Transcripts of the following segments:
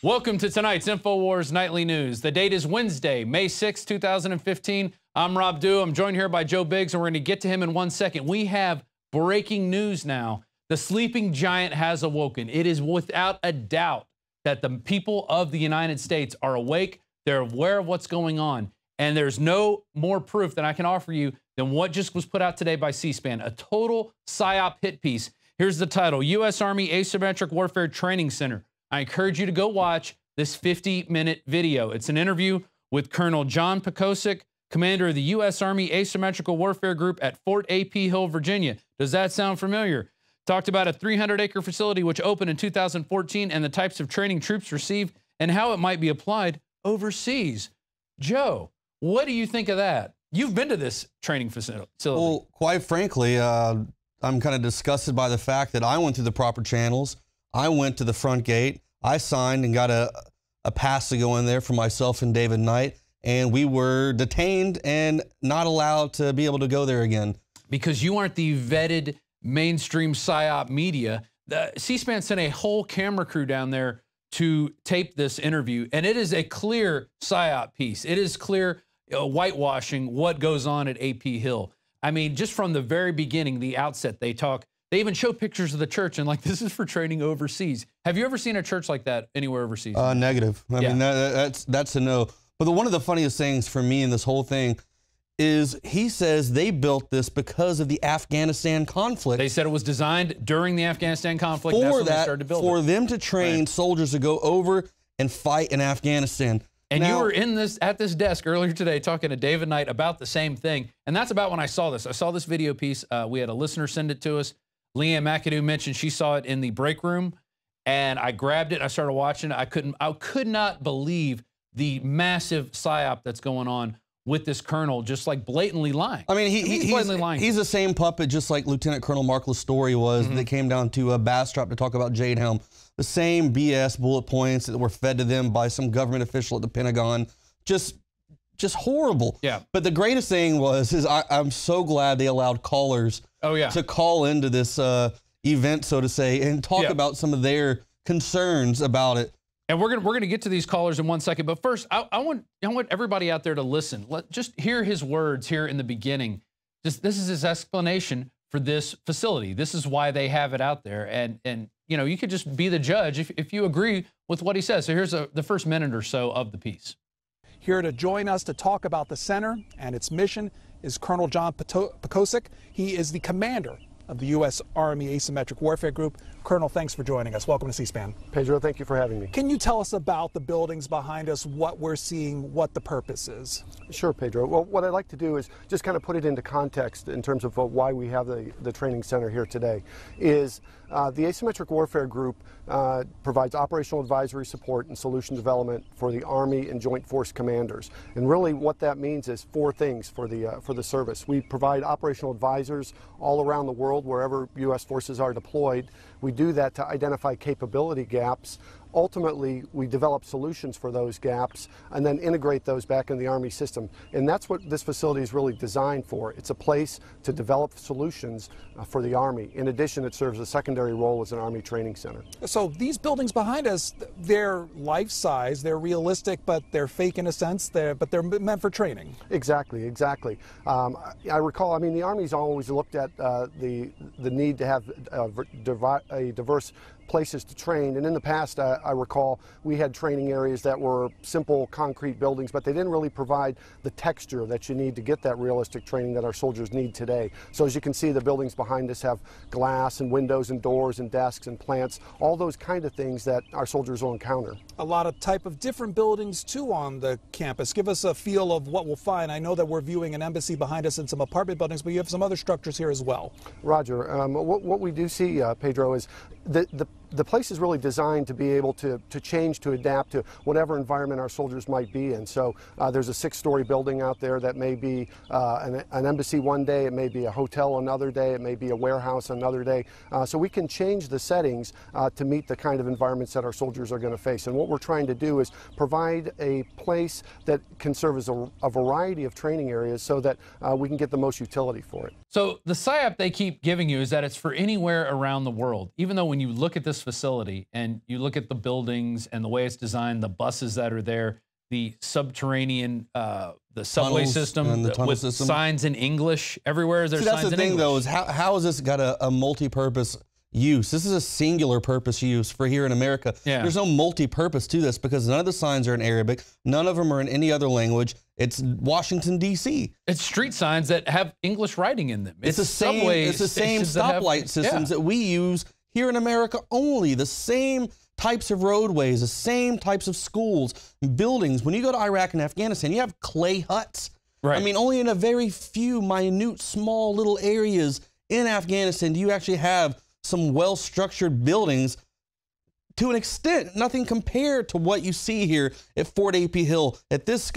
Welcome to tonight's InfoWars Nightly News. The date is Wednesday, May 6, 2015. I'm Rob Dew. I'm joined here by Joe Biggs, and we're going to get to him in 1 second. We have breaking news now. The sleeping giant has awoken. It is without a doubt that the people of the United States are awake. They're aware of what's going on. And there's no more proof that I can offer you than what just was put out today by C-SPAN, a total PSYOP hit piece. Here's the title, U.S. Army Asymmetric Warfare Training Center. I encourage you to go watch this 50-minute video. It's an interview with Colonel John Pekosik, commander of the U.S. Army Asymmetrical Warfare Group at Fort A.P. Hill, Virginia. Does that sound familiar? Talked about a 300-acre facility which opened in 2014 and the types of training troops receive and how it might be applied overseas. Joe, what do you think of that? You've been to this training facility. Well, quite frankly, I'm kind of disgusted by the fact that I went through the proper channels. I went to the front gate. I signed and got a pass to go in there for myself and David Knight, and we were detained and not allowed to be able to go there again. Because you aren't the vetted mainstream PSYOP media. The C-SPAN sent a whole camera crew down there to tape this interview, and it is a clear PSYOP piece. It is clear whitewashing what goes on at AP Hill. I mean, just from the very beginning, the outset, they even show pictures of the church and like, this is for training overseas. Have you ever seen a church like that anywhere overseas? Negative. I mean, that's a no. But one of the funniest things for me in this whole thing is he says they built this because of the Afghanistan conflict. They said it was designed during the Afghanistan conflict. That's when they started to build for them to train soldiers to go over and fight in Afghanistan. And now, you were at this desk earlier today talking to David Knight about the same thing. And that's about when I saw this. I saw this video piece. We had a listener send it to us. Leanne McAdoo mentioned she saw it in the break room, and I grabbed it and I started watching it. I could not believe the massive PSYOP that's going on with this colonel, just like blatantly lying. I mean, he's blatantly lying. He's the same puppet, just like Lieutenant Colonel Mark Lastory was, that came down to Bastrop to talk about Jade Helm. The same BS bullet points that were fed to them by some government official at the Pentagon. Just horrible. Yeah. But the greatest thing is I'm so glad they allowed callers to call into this event, so to say, and talk about some of their concerns about it. And we're gonna get to these callers in 1 second. But first, I want everybody out there to listen. Just hear his words here in the beginning. This is his explanation for this facility. This is why they have it out there. And you know, you could just be the judge if you agree with what he says. So here's the first minute or so of the piece. Here to join us to talk about the center and its mission is Colonel John Pekosik. He is the commander of the U.S. Army Asymmetric Warfare Group. Colonel, thanks for joining us. Welcome to C-SPAN. Pedro, thank you for having me. Can you tell us about the buildings behind us, what we're seeing, what the purpose is? Sure, Pedro. Well, what I'd like to do is just kind of put it into context in terms of why we have the training center here today. Is the Asymmetric Warfare Group provides operational advisory support and solution development for the Army and Joint Force commanders. And really what that means is four things for the service. We provide operational advisors all around the world, wherever U.S. forces are deployed. We do that to identify capability gaps. Ultimately, we develop solutions for those gaps and then integrate those back in the Army system. And that's what this facility is really designed for. It's a place to develop solutions for the Army. In addition, it serves a secondary role as an Army training center. So these buildings behind us, they're life-size, they're realistic, but they're fake in a sense, but they're meant for training. Exactly, exactly. I recall, I mean, the Army's always looked at the need to have a diverse places to train, and in the past I recall we had training areas that were simple concrete buildings, but they didn't really provide the texture that you need to get that realistic training that our soldiers need today. So as you can see, the buildings behind us have glass and windows and doors and desks and plants, all those kind of things that our soldiers will encounter. A lot of type of different buildings too on the campus. Give us a feel of what we'll find. I know that we're viewing an embassy behind us and some apartment buildings, but you have some other structures here as well. Roger. What we do see, Pedro, is the place is really designed to be able to change, to adapt to whatever environment our soldiers might be in. So there's a 6-story building out there that may be an embassy one day, it may be a hotel another day, it may be a warehouse another day. So we can change the settings to meet the kind of environments that our soldiers are going to face. And what we're trying to do is provide a place that can serve as a variety of training areas so that we can get the most utility for it. So the PSYOP they keep giving you is that it's for anywhere around the world, even though when you look at this facility and you look at the buildings and the way it's designed, the buses that are there, the subterranean, the subway system and the tunnel with system. Signs in English everywhere. There's signs in English. That's the thing, though, is how has this got a multi-purpose use? This is a singular purpose use for here in America. Yeah. There's no multi-purpose to this because none of the signs are in Arabic. None of them are in any other language. It's Washington, D.C. It's street signs that have English writing in them. It's the same stoplight systems that we use here in America only. The same types of roadways, the same types of schools, buildings. When you go to Iraq and Afghanistan, you have clay huts. Right. I mean, only in a very few minute, small little areas in Afghanistan do you actually have some well-structured buildings to an extent, nothing compared to what you see here at Fort A.P. Hill. At this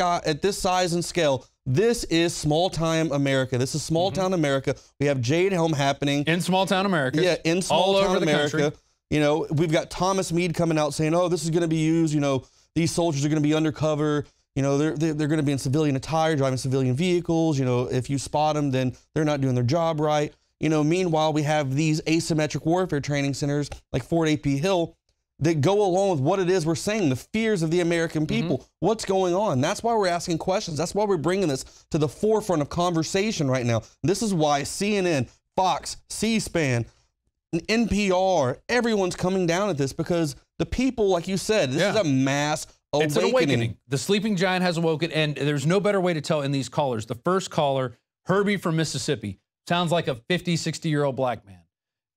size and scale, this is small-time America. This is small-town America. We have Jade Helm happening. In small-town America. Yeah, in small-town America. Country. You know, we've got Thomas Meade coming out saying, oh, this is going to be used, you know, these soldiers are going to be undercover. You know, they're going to be in civilian attire, driving civilian vehicles. You know, if you spot them, then they're not doing their job right. You know, meanwhile, we have these asymmetric warfare training centers like Fort A.P. Hill that go along with what it is we're saying, the fears of the American people. What's going on? That's why we're asking questions. That's why we're bringing this to the forefront of conversation right now. This is why CNN, Fox, C-SPAN, NPR, everyone's coming down at this because the people, like you said, this is a mass awakening. It's an awakening. The sleeping giant has awoken, and there's no better way to tell in these callers. The first caller, Herbie from Mississippi, sounds like a 50, 60-year-old black man.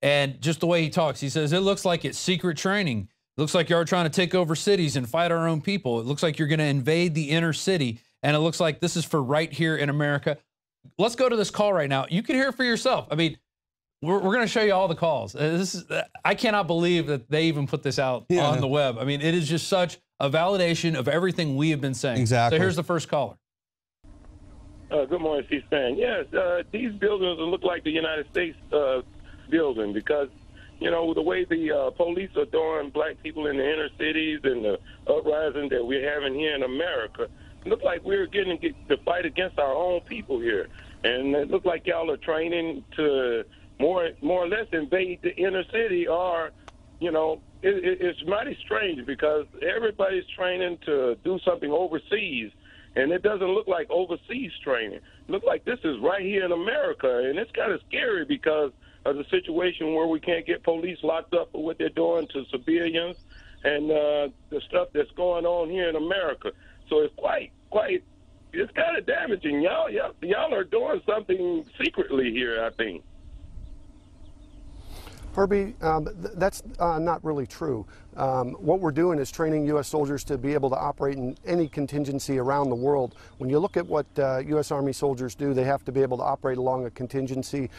And just the way he talks, he says, it looks like it's secret training. It looks like you're trying to take over cities and fight our own people. It looks like you're going to invade the inner city, and it looks like this is for right here in America. Let's go to this call right now. You can hear it for yourself. I mean, we're going to show you all the calls. I cannot believe that they even put this out on the web. I mean, it is just such a validation of everything we have been saying. Exactly. So here's the first caller. Good morning, C-SPAN. Yes, these buildings look like the United States building because, you know, the way the police are throwing black people in the inner cities and the uprising that we're having here in America, it looks like we're getting to fight against our own people here. And it looks like y'all are training to more or less invade the inner city, or, you know, it's mighty strange because everybody's training to do something overseas, and it doesn't look like overseas training. It looks like this is right here in America, and it's kind of scary because of the situation where we can't get police locked up for what they're doing to civilians and the stuff that's going on here in America. So it's it's kind of damaging. Y'all are doing something secretly here, I think. Herbie, that's not really true. What we're doing is training U.S. soldiers to be able to operate in any contingency around the world. When you look at what U.S. Army soldiers do, they have to be able to operate along a contingency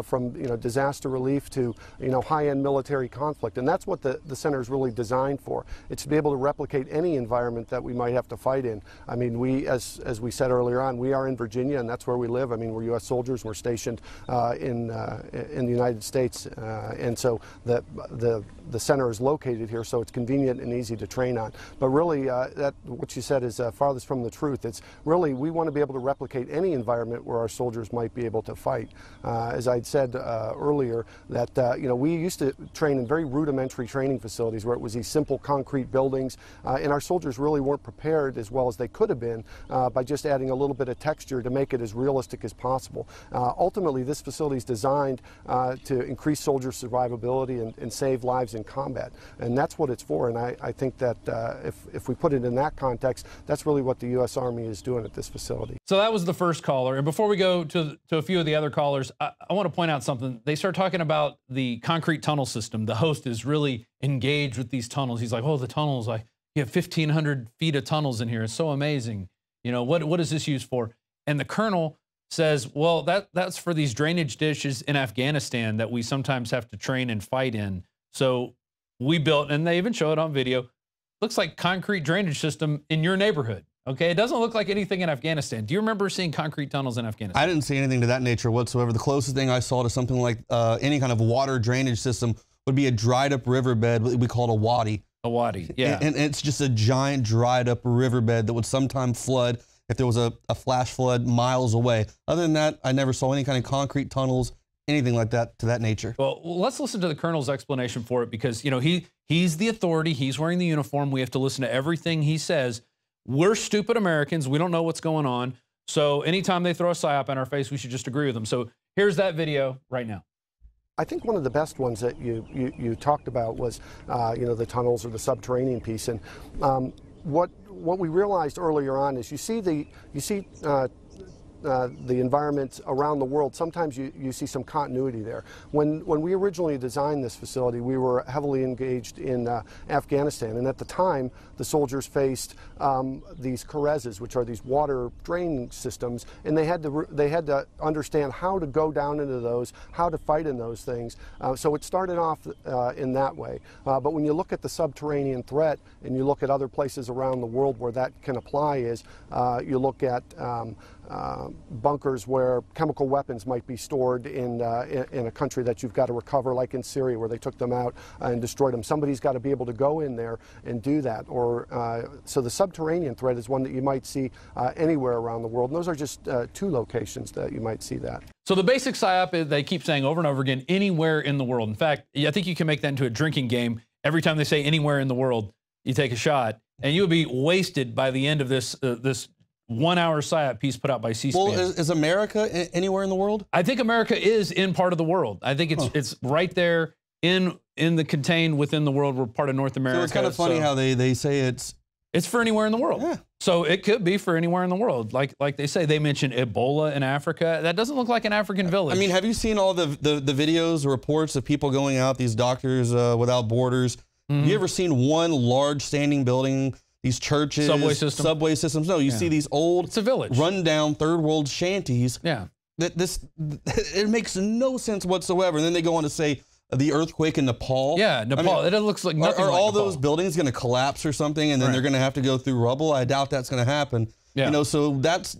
from disaster relief to high-end military conflict, and that's what the center is really designed for. It's to be able to replicate any environment that we might have to fight in. I mean, we, as we said earlier on, we are in Virginia, and that's where we live. I mean, we're U.S. soldiers. We're stationed in the United States, and so the center is located here, so it's convenient and easy to train on. But really, what you said is farthest from the truth. It's really, we want to be able to replicate any environment where our soldiers might be able to fight. As I'd said earlier, that we used to train in very rudimentary training facilities where it was these simple concrete buildings, and our soldiers really weren't prepared as well as they could have been by just adding a little bit of texture to make it as realistic as possible. Ultimately, this facility is designed to increase soldier survivability and save lives in combat, and that's what it's for. And I think that if we put it in that context, that's really what the U.S. Army is doing at this facility. So that was the first caller. And before we go to a few of the other callers, I want to point out something. They start talking about the concrete tunnel system. The host is really engaged with these tunnels. He's like, oh, the tunnels, you have 1,500 feet of tunnels in here. It's so amazing. You know, what is this used for? And the colonel says, well, that's for these drainage ditches in Afghanistan that we sometimes have to train and fight in. So we built, and they even show it on video, looks like concrete drainage system in your neighborhood. Okay, it doesn't look like anything in Afghanistan. Do you remember seeing concrete tunnels in Afghanistan? I didn't see anything to that nature whatsoever. The closest thing I saw to something like any kind of water drainage system would be a dried up riverbed, what we call a wadi. A wadi, yeah. And it's just a giant dried up riverbed that would sometimes flood if there was a flash flood miles away. Other than that, I never saw any kind of concrete tunnels, anything like that to that nature. Well, let's listen to the colonel's explanation for it, because, you know, he's the authority. He's wearing the uniform. We have to listen to everything he says. We're stupid Americans. We don't know what's going on. So anytime they throw a psyop in our face, we should just agree with them. So here's that video right now. I think one of the best ones that you talked about was, you know, the tunnels or the subterranean piece. And what we realized earlier on is you see the environments around the world. Sometimes you see some continuity there. When we originally designed this facility, we were heavily engaged in Afghanistan, and at the time the soldiers faced these Karezes, which are these water drain systems, and they had to understand how to go down into those, how to fight in those things. So it started off in that way. But when you look at the subterranean threat and you look at other places around the world where that can apply, is you look at bunkers where chemical weapons might be stored in a country that you've got to recover, like in Syria, where they took them out and destroyed them. Somebody's got to be able to go in there and do that. Or so the subterranean threat is one that you might see anywhere around the world. And those are just two locations that you might see that. So the basic psyop is, they keep saying over and over again, anywhere in the world. In fact, I think you can make that into a drinking game. Every time they say anywhere in the world, you take a shot, and you would be wasted by the end of this 1 hour psyop piece put out by C-SPAN. Well, is America anywhere in the world? I think America is in part of the world. I think it's right there in the contained within the world. We're part of North America. So it's kind of funny how they say it's for anywhere in the world. Yeah. So it could be for anywhere in the world. Like they say, they mentioned Ebola in Africa. That doesn't look like an African village. I mean, have you seen all the videos or reports of people going out, these Doctors Without Borders? Mm-hmm. You ever seen one large standing building, these churches, subway systems? No, you see these old, it's a village, rundown third world shanties. Yeah. It makes no sense whatsoever. And then they go on to say the earthquake in Nepal. Yeah, Nepal. It looks like nothing. Are like all Nepal. those buildings going to collapse or something, and then they're going to have to go through rubble? I doubt that's going to happen. Yeah. You know, so that's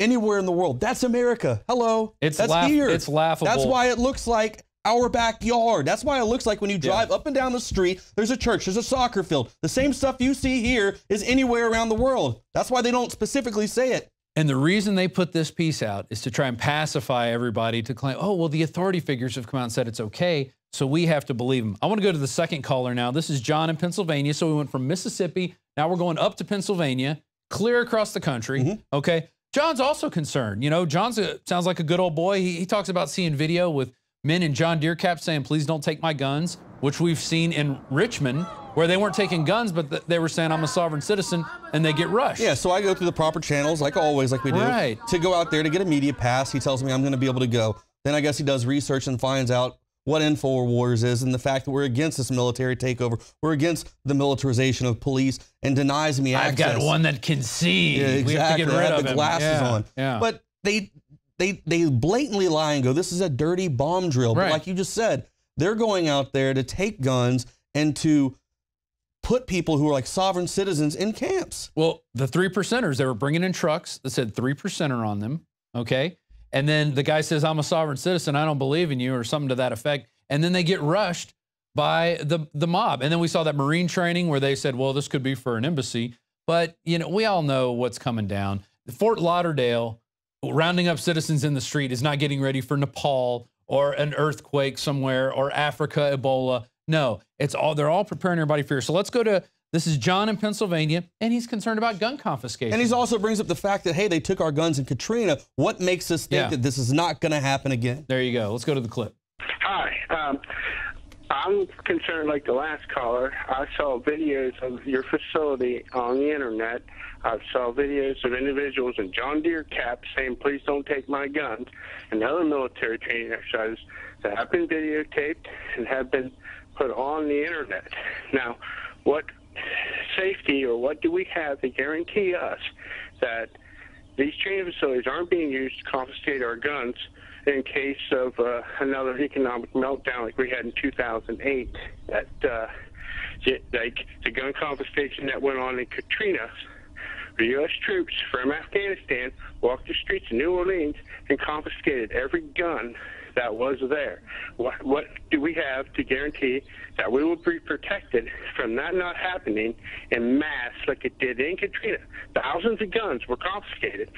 anywhere in the world. That's America. Hello. That's here. It's laughable. That's why it looks like our backyard. That's why it looks like when you drive up and down the street, there's a church, there's a soccer field. The same stuff you see here is anywhere around the world. That's why they don't specifically say it. And the reason they put this piece out is to try and pacify everybody, to claim, oh, well, the authority figures have come out and said it's okay, so we have to believe them. I want to go to the second caller now. This is John in Pennsylvania. So we went from Mississippi, now we're going up to Pennsylvania, clear across the country, okay? John's also concerned. You know, John sounds like a good old boy. He talks about seeing video with men in John Deere caps saying, please don't take my guns, which we've seen in Richmond, where they weren't taking guns, but they were saying, I'm a sovereign citizen, and they get rushed. Yeah, so I go through the proper channels, like always, like we do, to go out there to get a media pass. He tells me I'm going to be able to go. Then I guess he does research and finds out what InfoWars is and the fact that we're against this military takeover. We're against the militarization of police, and denies me access. I've got one that can see. Yeah, exactly. We have to get rid of the glasses on. Yeah. But they blatantly lie and go, this is a dirty bomb drill. But like you just said, they're going out there to take guns and to put people who are like sovereign citizens in camps. Well, the 3%ers, they were bringing in trucks that said 3%er on them, okay? And then the guy says, I'm a sovereign citizen, I don't believe in you, or something to that effect. And then they get rushed by the mob. And then we saw that Marine training where they said, well, this could be for an embassy. But, you know, we all know what's coming down. Fort Lauderdale, rounding up citizens in the street, is not getting ready for Nepal or an earthquake somewhere or Africa, Ebola. No, they're all preparing everybody for fear. So let's go to, this is John in Pennsylvania, and he's concerned about gun confiscation. And he also brings up the fact that, hey, they took our guns in Katrina. What makes us think that this is not going to happen again? There you go. Let's go to the clip. Hi. I'm concerned like the last caller. I saw videos of your facility on the internet. I saw videos of individuals in John Deere caps saying, please don't take my guns, and other military training exercises that have been videotaped and have been put on the internet. Now, what safety or what do we have to guarantee us that these training facilities aren't being used to confiscate our guns in case of another economic meltdown like we had in 2008? That like the gun confiscation that went on in Katrina, the U.S. troops from Afghanistan walked the streets of New Orleans and confiscated every gun that was there. What do we have to guarantee that we will be protected from that not happening in mass like it did in Katrina? Thousands of guns were confiscated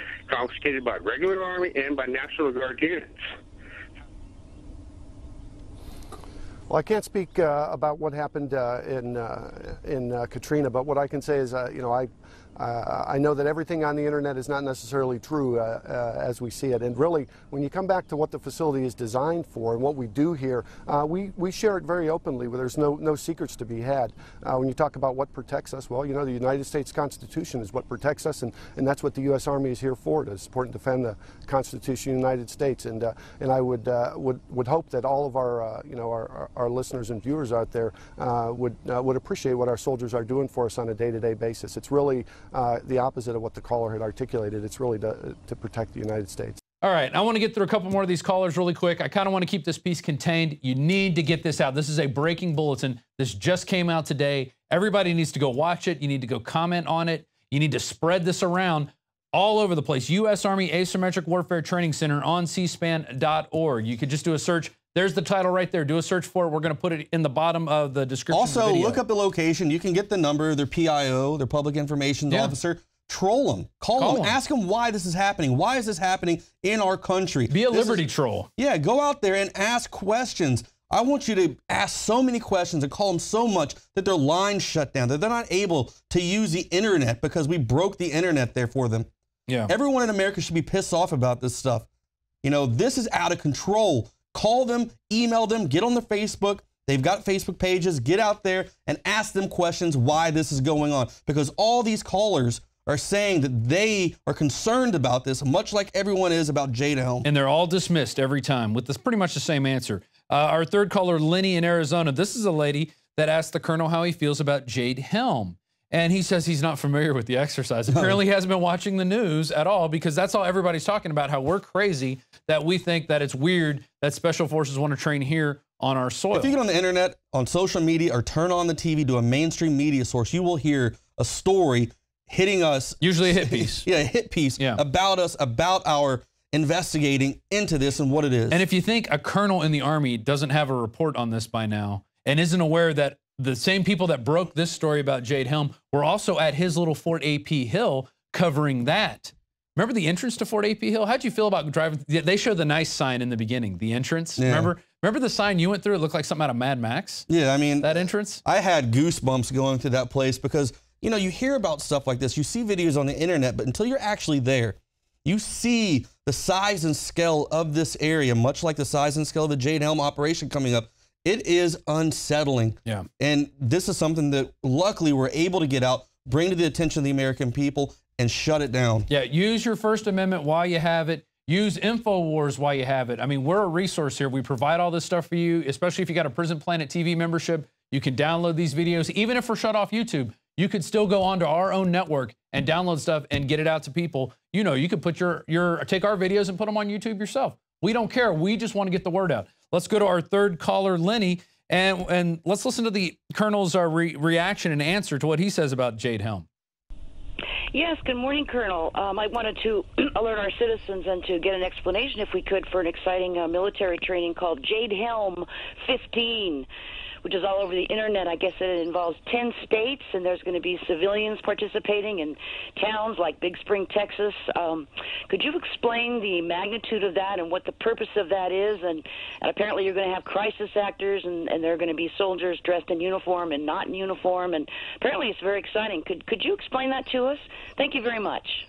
by regular Army and by National Guard units. Well, I can't speak about what happened in Katrina, but what I can say is, you know, I know that everything on the internet is not necessarily true as we see it. And really, when you come back to what the facility is designed for and what we do here, we share it very openly. There's no secrets to be had. When you talk about what protects us, well, you know, the United States Constitution is what protects us, and that's what the U.S. Army is here for, to support and defend the Constitution of the United States. And I would hope that all of our you know, our listeners and viewers out there would appreciate what our soldiers are doing for us on a day-to-day basis. It's really the opposite of what the caller had articulated. It's really to protect the United States. All right, I want to get through a couple more of these callers really quick. I kind of want to keep this piece contained. You need to get this out. This is a breaking bulletin. This just came out today. Everybody needs to go watch it. You need to go comment on it. You need to spread this around all over the place. U.S. Army Asymmetric Warfare Training Center on cspan.org. You could just do a search. There's the title right there. Do a search for it. We're going to put it in the bottom of the description of the Also, video. look up the location. You can get the number, their PIO, their public information officer. Troll them. Call them. Ask them why this is happening. Why is this happening in our country? Be a liberty troll. Yeah, go out there and ask questions. I want you to ask so many questions and call them so much that their lines shut down, that they're not able to use the internet because we broke the internet there for them. Yeah. Everyone in America should be pissed off about this stuff. You know, this is out of control. Call them, email them, get on their Facebook. They've got Facebook pages. Get out there and ask them questions why this is going on. Because all these callers are saying that they are concerned about this, much like everyone is about Jade Helm. And they're all dismissed every time with this pretty much the same answer. Our third caller, Lenny in Arizona. This is a lady that asked the colonel how he feels about Jade Helm. And he says he's not familiar with the exercise. Apparently he hasn't been watching the news at all, because that's all everybody's talking about, how we're crazy that we think that it's weird that Special Forces want to train here on our soil. If you get on the internet, on social media, or turn on the TV to a mainstream media source, you will hear a story hitting us. Usually a hit piece. Yeah, a hit piece about us, about our investigating into this and what it is. And if you think a colonel in the Army doesn't have a report on this by now and isn't aware that the same people that broke this story about Jade Helm were also at his little Fort AP Hill covering that. Remember the entrance to Fort AP Hill? How'd you feel about driving? They showed the nice sign in the beginning, the entrance. Yeah. Remember the sign you went through? It looked like something out of Mad Max. Yeah, I mean, that entrance. I had goosebumps going through that place because, you know, you hear about stuff like this, you see videos on the internet, but until you're actually there, you see the size and scale of this area, much like the size and scale of the Jade Helm operation coming up. It is unsettling. Yeah. And this is something that luckily we're able to get out, bring to the attention of the American people, and shut it down. Yeah, use your First Amendment while you have it. Use InfoWars while you have it. I mean, we're a resource here. We provide all this stuff for you, especially if you got a Prison Planet TV membership. You can download these videos. Even if we're shut off YouTube, you could still go onto our own network and download stuff and get it out to people. You know, you could put take our videos and put them on YouTube yourself. We don't care. We just want to get the word out. Let's go to our third caller, Lenny, and let's listen to the Colonel's reaction and answer to what he says about Jade Helm. Yes, good morning, Colonel. I wanted to alert our citizens and to get an explanation, if we could, for an exciting military training called Jade Helm 15, which is all over the internet. I guess it involves 10 states, and there's going to be civilians participating in towns like Big Spring, Texas. Could you explain the magnitude of that and what the purpose of that is? And apparently you're going to have crisis actors, and there are going to be soldiers dressed in uniform and not in uniform, and apparently it's very exciting. Could you explain that to us? Thank you very much.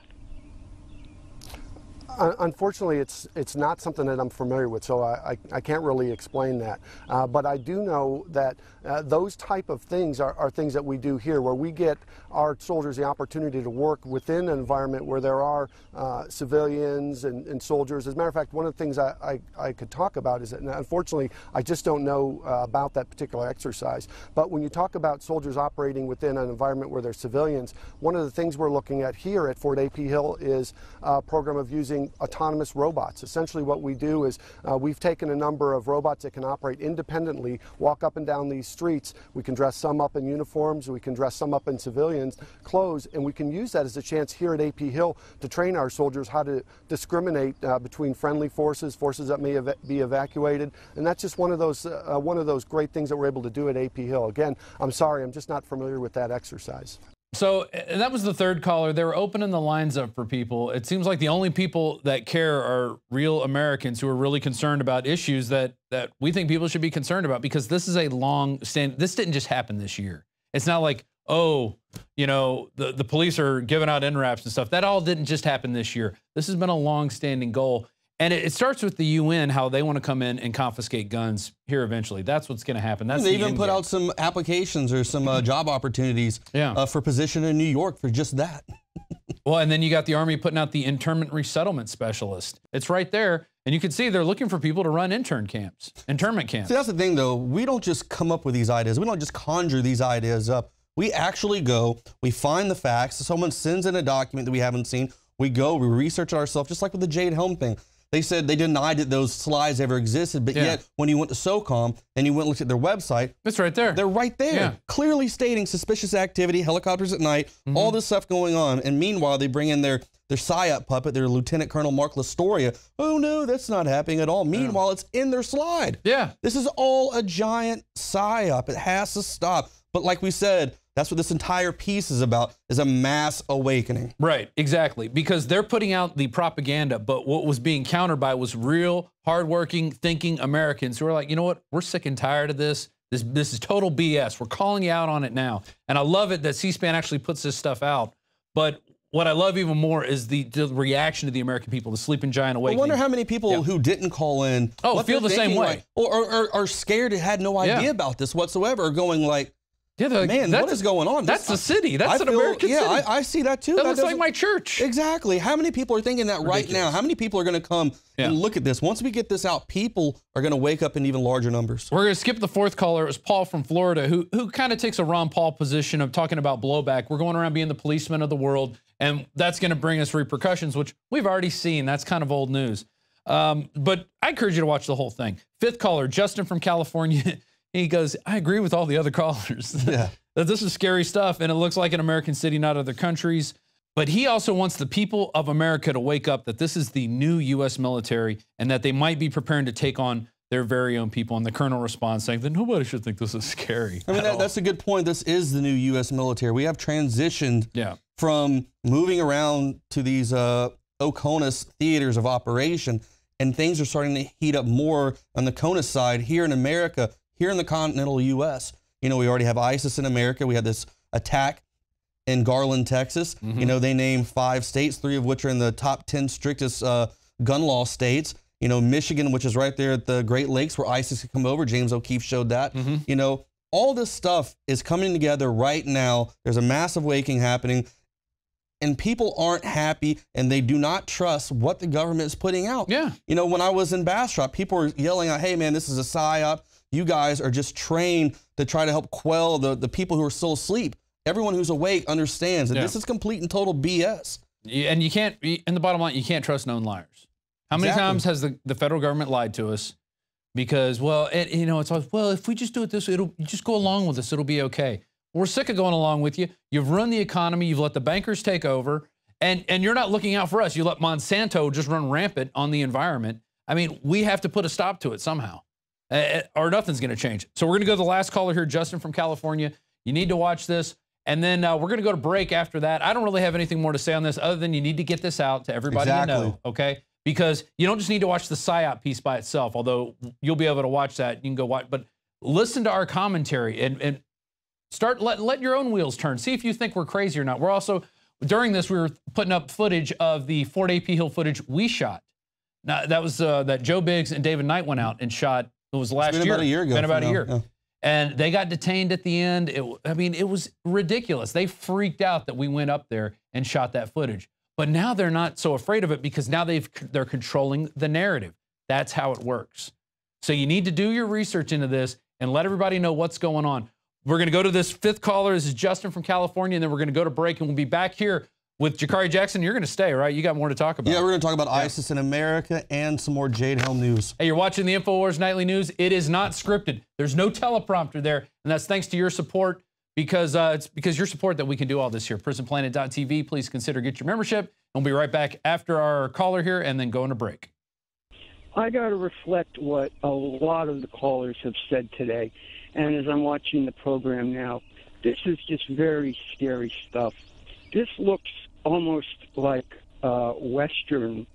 Unfortunately, it's not something that I'm familiar with, so I can't really explain that. But I do know that those type of things are things that we do here, where we get our soldiers the opportunity to work within an environment where there are civilians and soldiers. As a matter of fact, one of the things I could talk about is that, unfortunately, I just don't know about that particular exercise. But when you talk about soldiers operating within an environment where there's civilians, one of the things we're looking at here at Fort AP Hill is a program of using on autonomous robots. Essentially what we do is we've taken a number of robots that can operate independently, walk up and down these streets. We can dress some up in uniforms, we can dress some up in civilians' clothes, and we can use that as a chance here at AP Hill to train our soldiers how to discriminate between friendly forces, forces that may be evacuated, and that's just one of those great things that we're able to do at AP Hill. Again, I'm sorry, I'm just not familiar with that exercise. So that was the third caller. They were opening the lines up for people. It seems like the only people that care are real Americans who are really concerned about issues that we think people should be concerned about, because this is a long stand. This didn't just happen this year. It's not like, oh, you know, the police are giving out NRAPs and stuff. That all didn't just happen this year. This has been a long-standing goal. And it starts with the UN, how they want to come in and confiscate guns here eventually. That's what's going to happen. That's they even put out some applications or some job opportunities for position in New York for just that. Well, and then you got the Army putting out the internment resettlement specialist. It's right there. And you can see they're looking for people to run internment camps. See, that's the thing, though. We don't just come up with these ideas. We don't just conjure these ideas up. We actually go, we find the facts. Someone sends in a document that we haven't seen. We go, we research it ourselves, just like with the Jade Helm thing. They said they denied that those slides ever existed, but yet when you went to SOCOM and you went and looked at their website, it's right there. They're right there, clearly stating suspicious activity, helicopters at night, all this stuff going on. And meanwhile, they bring in their PSYOP puppet, their Lieutenant Colonel Mark Lastoria. Oh no, that's not happening at all. Meanwhile, it's in their slide. This is all a giant PSYOP. It has to stop. But like we said, that's what this entire piece is about, is a mass awakening. Right, exactly. Because they're putting out the propaganda, but what was being countered by was real, hardworking, thinking Americans who are like, you know what, we're sick and tired of this. This is total BS. We're calling you out on it now. And I love it that C-SPAN actually puts this stuff out. But what I love even more is the reaction of the American people, the sleeping giant awakening. I wonder how many people who didn't call in feel the same way. Like, or are scared and had no idea about this whatsoever, or going like, man, what is going on? That's the city. That's an American city. I see that too. That looks like my church. Exactly. How many people are thinking that right now? How many people are going to come and look at this? Once we get this out, people are going to wake up in even larger numbers. We're going to skip the fourth caller. It was Paul from Florida, who kind of takes a Ron Paul position of talking about blowback. We're going around being the policeman of the world, and that's going to bring us repercussions, which we've already seen. That's kind of old news. But I encourage you to watch the whole thing. Fifth caller, Justin from California. He goes, I agree with all the other callers. That this is scary stuff, and it looks like an American city, not other countries. But he also wants the people of America to wake up that this is the new U.S. military and that they might be preparing to take on their very own people. And the colonel responds saying that nobody should think this is scary. I mean, that's a good point. This is the new U.S. military. We have transitioned from moving around to these OCONUS theaters of operation, and things are starting to heat up more on the CONUS side here in America, here in the continental U.S. You know, we already have ISIS in America. We had this attack in Garland, Texas. You know, they named 5 states, 3 of which are in the top 10 strictest gun law states. You know, Michigan, which is right there at the Great Lakes where ISIS could come over. James O'Keefe showed that. You know, all this stuff is coming together right now. There's a massive awakening happening, and people aren't happy, and they do not trust what the government is putting out. You know, when I was in Bastrop, people were yelling out, hey, man, this is a PSYOP. You guys are just trained to try to help quell the people who are still asleep. Everyone who's awake understands that this is complete and total BS. And you can't, in the bottom line, you can't trust known liars. How many times has the federal government lied to us? Because, well, you know, it's always, well, if we just do it this way, you just go along with us, it'll be okay. We're sick of going along with you. You've ruined the economy. You've let the bankers take over. And you're not looking out for us. You let Monsanto just run rampant on the environment. I mean, we have to put a stop to it somehow. Or nothing's going to change. So we're going to go to the last caller here, Justin from California. You need to watch this. And then we're going to go to break after that. I don't really have anything more to say on this other than you need to get this out to everybody you know, okay? Because you don't just need to watch the PSYOP piece by itself, although you'll be able to watch that. You can go watch, but listen to our commentary and start, let your own wheels turn. See if you think we're crazy or not. We're also, during this, we were putting up footage of the Fort AP Hill footage we shot. Now, that was that Joe Biggs and David Knight went out and shot. It was last year. About a year ago. Been about a year. And they got detained at the end. I mean, it was ridiculous. They freaked out that we went up there and shot that footage. But now they're not so afraid of it because now they're controlling the narrative. That's how it works. So you need to do your research into this and let everybody know what's going on. We're going to go to this fifth caller. This is Justin from California, and then we're going to go to break, and we'll be back here with Jakari Jackson, you're going to stay, right? You got more to talk about. Yeah, we're going to talk about ISIS in America and some more Jade Helm news. Hey, you're watching the InfoWars Nightly News. It is not scripted. There's no teleprompter there, and that's thanks to your support, because it's because your support that we can do all this here. PrisonPlanet.tv. Please consider get your membership. We'll be right back after our caller here, and then go on a break. I got to reflect what a lot of the callers have said today, and as I'm watching the program now, this is just very scary stuff. This looks almost like Western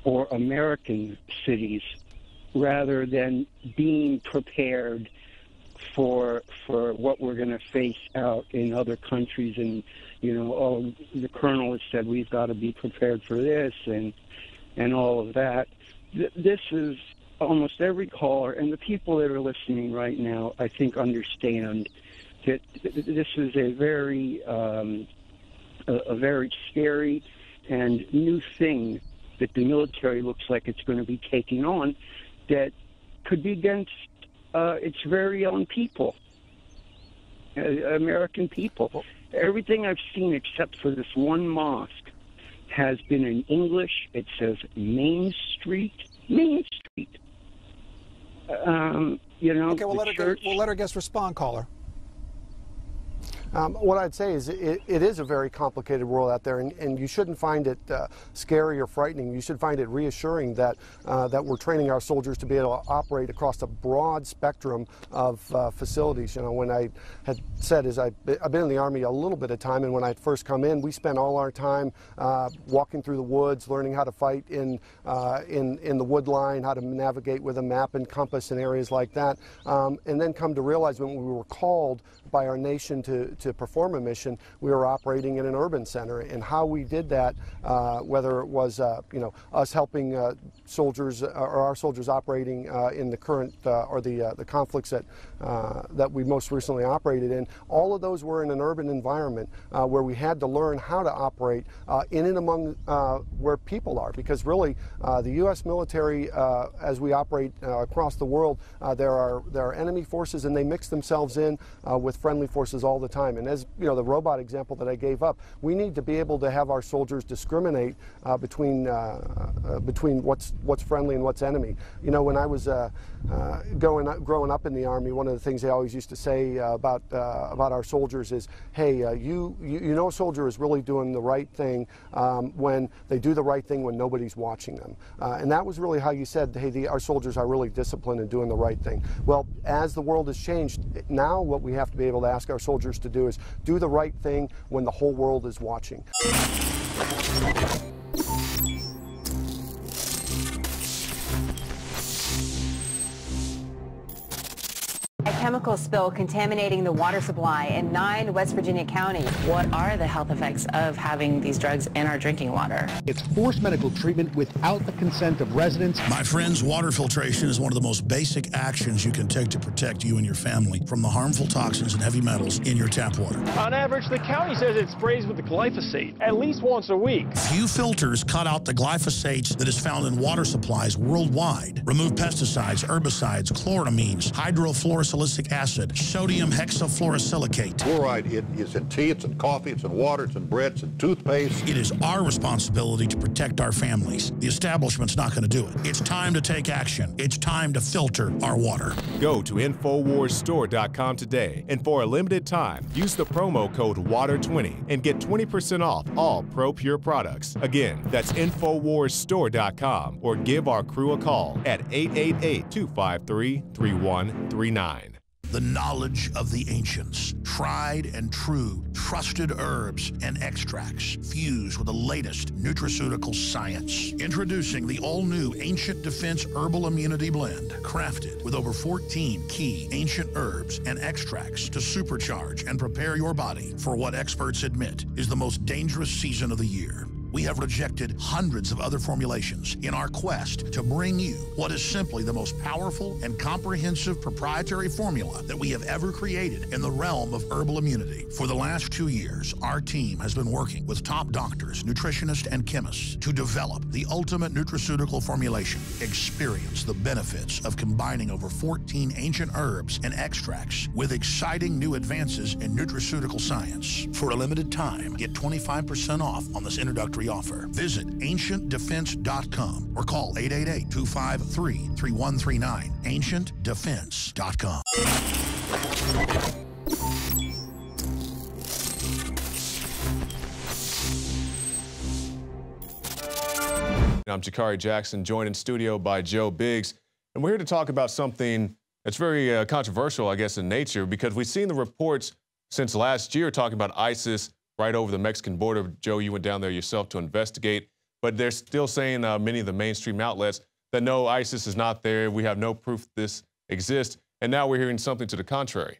or American cities rather than being prepared for what we're going to face out in other countries. And, you know, oh, the colonel has said we've got to be prepared for this and all of that. This is almost every caller, and the people that are listening right now, I think, understand that this is a very scary and new thing that the military looks like it's going to be taking on that could be against its very own people, American people. Everything I've seen except for this one mosque has been in English. It says Main Street. Main Street. You know, okay, we'll let our guest respond, caller. What I'd say is it is a very complicated world out there, and you shouldn't find it scary or frightening. You should find it reassuring that that we're training our soldiers to be able to operate across a broad spectrum of facilities. You know, when I had said is I've been in the Army a little bit of time, and when I first come in, we spent all our time walking through the woods, learning how to fight in the wood line, how to navigate with a map and compass in areas like that, and then come to realize when we were called by our nation to perform a mission, we were operating in an urban center, and how we did that, whether it was you know, us helping soldiers or our soldiers operating in the current or the conflicts that we most recently operated in, all of those were in an urban environment where we had to learn how to operate in and among where people are, because really the U.S. military, as we operate across the world, there are enemy forces, and they mix themselves in with friendly forces all the time. And as you know, the robot example that I gave up, we need to be able to have our soldiers discriminate between what's friendly and what's enemy. You know, when I was growing up in the Army, one of the things they always used to say about our soldiers is, hey, you know, a soldier is really doing the right thing when they do the right thing when nobody's watching them. And that was really how you said, hey, our soldiers are really disciplined and doing the right thing. Well, as the world has changed, now what we have to be able to ask our soldiers to do is do the right thing when the whole world is watching. A chemical spill contaminating the water supply in 9 West Virginia counties. What are the health effects of having these drugs in our drinking water? It's forced medical treatment without the consent of residents. My friends, water filtration is one of the most basic actions you can take to protect you and your family from the harmful toxins and heavy metals in your tap water. On average, the county says it sprays with the glyphosate at least once a week. Few filters cut out the glyphosates that is found in water supplies worldwide. Remove pesticides, herbicides, chloramines, hydrofluorosilicic acid, sodium hexafluorosilicate. Fluoride is in tea, it's in coffee, it's in water, it's in bread, it's in toothpaste. It is our responsibility to protect our families. The establishment's not going to do it. It's time to take action. It's time to filter our water. Go to InfoWarsStore.com today, and for a limited time, use the promo code WATER20 and get 20% off all ProPure products. Again, that's InfoWarsStore.com, or give our crew a call at 888-253-3139. The knowledge of the ancients, tried and true, trusted herbs and extracts fused with the latest nutraceutical science. Introducing the all-new Ancient Defense Herbal Immunity Blend, crafted with over 14 key ancient herbs and extracts to supercharge and prepare your body for what experts admit is the most dangerous season of the year. We have rejected hundreds of other formulations in our quest to bring you what is simply the most powerful and comprehensive proprietary formula that we have ever created in the realm of herbal immunity. For the last 2 years, our team has been working with top doctors, nutritionists, and chemists to develop the ultimate nutraceutical formulation. Experience the benefits of combining over 14 ancient herbs and extracts with exciting new advances in nutraceutical science. For a limited time, get 25% off on this introductory offer. Visit ancientdefense.com or call 888-253-3139. ancientdefense.com. I'm Jakari Jackson, joined in studio by Joe Biggs, and we're here to talk about something that's very controversial, I guess, in nature, because we've seen the reports since last year talking about ISIS right over the Mexican border. Joe, you went down there yourself to investigate, but they're still saying, many of the mainstream outlets, that no, ISIS is not there. We have no proof this exists, and now we're hearing something to the contrary.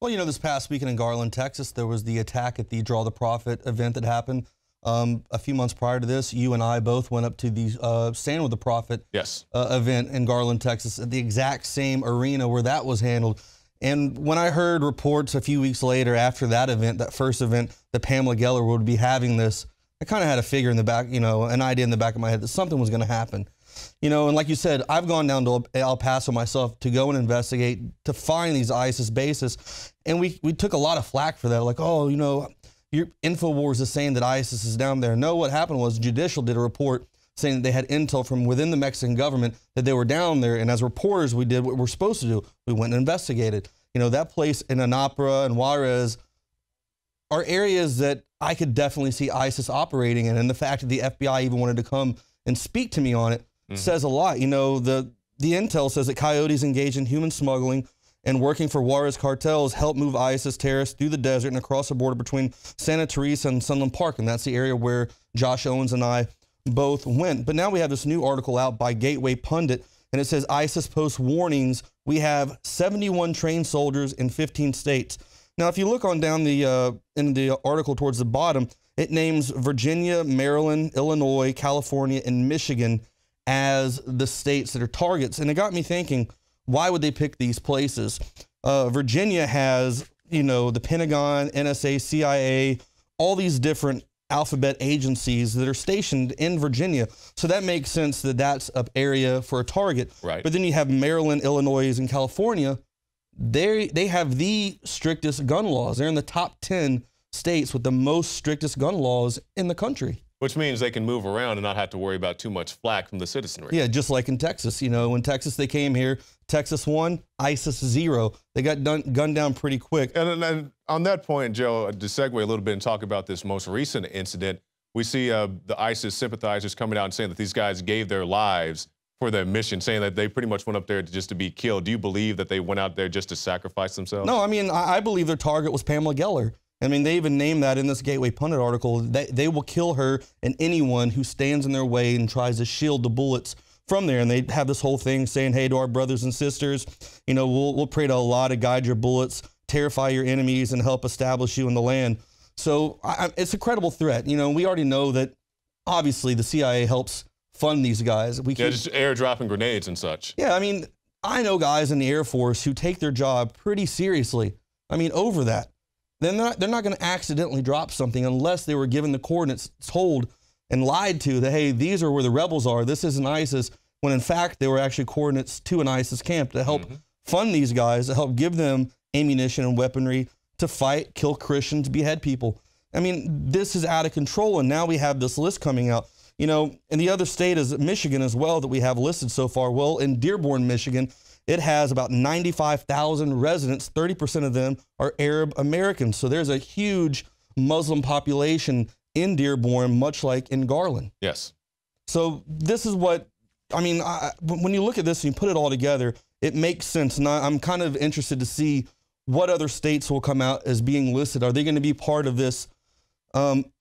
Well, you know, this past weekend in Garland, Texas, there was the attack at the Draw the Prophet event that happened. A few months prior to this, you and I both went up to the Stand with the Prophet event in Garland, Texas, at the exact same arena where that was handled. And when I heard reports a few weeks later after that event, that first event, that Pamela Geller would be having this, I kind of had a figure in the back, you know, an idea in the back of my head that something was going to happen. You know, and like you said, I've gone down to El Paso myself to go and investigate, to find these ISIS bases. And we took a lot of flack for that. Like, oh, you know, your InfoWars is saying that ISIS is down there. No, what happened was Judicial did a report saying that they had intel from within the Mexican government that they were down there. And as reporters, we did what we're supposed to do. We went and investigated. You know, that place in Anapra and Juarez are areas that I could definitely see ISIS operating in. And the fact that the FBI even wanted to come and speak to me on it says a lot. You know, the intel says that coyotes engaged in human smuggling and working for Juarez cartels help move ISIS terrorists through the desert and across the border between Santa Teresa and Sunland Park. And that's the area where Josh Owens and I both went. But now we have this new article out by Gateway Pundit, and it says ISIS posts warnings. We have 71 trained soldiers in 15 states. Now, if you look on down the in the article towards the bottom, it names Virginia, Maryland, Illinois, California, and Michigan as the states that are targets. And it got me thinking, why would they pick these places? Virginia has, you know, the Pentagon, NSA, CIA, all these different alphabet agencies that are stationed in Virginia. So that makes sense that that's an area for a target. Right. But then you have Maryland, Illinois, and California. They have the strictest gun laws. They're in the top 10 states with the most strictest gun laws in the country. Which means they can move around and not have to worry about too much flack from the citizenry. Yeah, just like in Texas. You know, in Texas, they came here, Texas 1, ISIS 0. They got gunned down pretty quick. And on that point, Joe, to segue a little bit and talk about this most recent incident, we see the ISIS sympathizers coming out and saying that these guys gave their lives for their mission, saying that they pretty much went up there just to be killed. Do you believe that they went out there just to sacrifice themselves? No, I mean, I believe their target was Pamela Geller. I mean, they even named that in this Gateway Pundit article. They will kill her and anyone who stands in their way and tries to shield the bullets from there. And they have this whole thing saying, hey, to our brothers and sisters, you know, we'll pray to Allah to guide your bullets, terrify your enemies, and help establish you in the land. So it's a credible threat. You know, we already know that, obviously, the CIA helps fund these guys. Just airdropping grenades and such. Yeah, I mean, I know guys in the Air Force who take their job pretty seriously. I mean, over that. Then they're not going to accidentally drop something unless they were given the coordinates, told and lied to that, hey, these are where the rebels are. This isn't ISIS, when in fact they were actually coordinates to an ISIS camp to help fund these guys, to help give them ammunition and weaponry to fight, kill Christians, behead people. I mean, this is out of control, and now we have this list coming out. You know, and the other state is Michigan as well that we have listed so far. Well, in Dearborn, Michigan, it has about 95,000 residents. 30% of them are Arab Americans. So there's a huge Muslim population in Dearborn, much like in Garland. Yes. So this is what, I mean, when you look at this and you put it all together, it makes sense. And I'm kind of interested to see what other states will come out as being listed. Are they going to be part of this